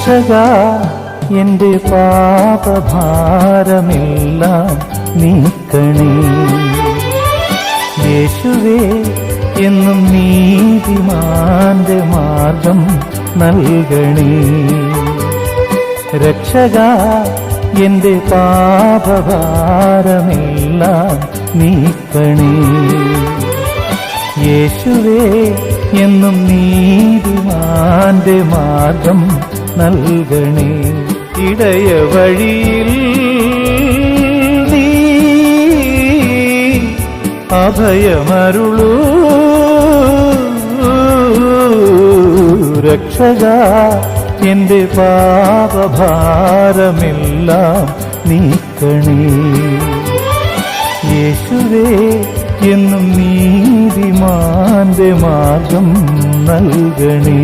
രക്ഷകാ എന്റെ പാപഭാരമെല്ലാം നീക്കണേ. യേശുവേ എന്നും നീതിമാന്റെ മാർഗം നൽകണേ. രക്ഷകാ എന്റെ പാപഭാരമെല്ലാം നീക്കണേ. യേശുവേ എന്നും നീതിമാന്റെ മാർഗം നൽകണേ. ഇടയ വഴിയിൽ നീ അഭയമരുളൂ. രക്ഷകാ എന്റെ പാപഭാരമെല്ലാം നീക്കണേ. യേശുവേ എന്നും നീതിമാന്റെ മാർഗം നൽകണേ.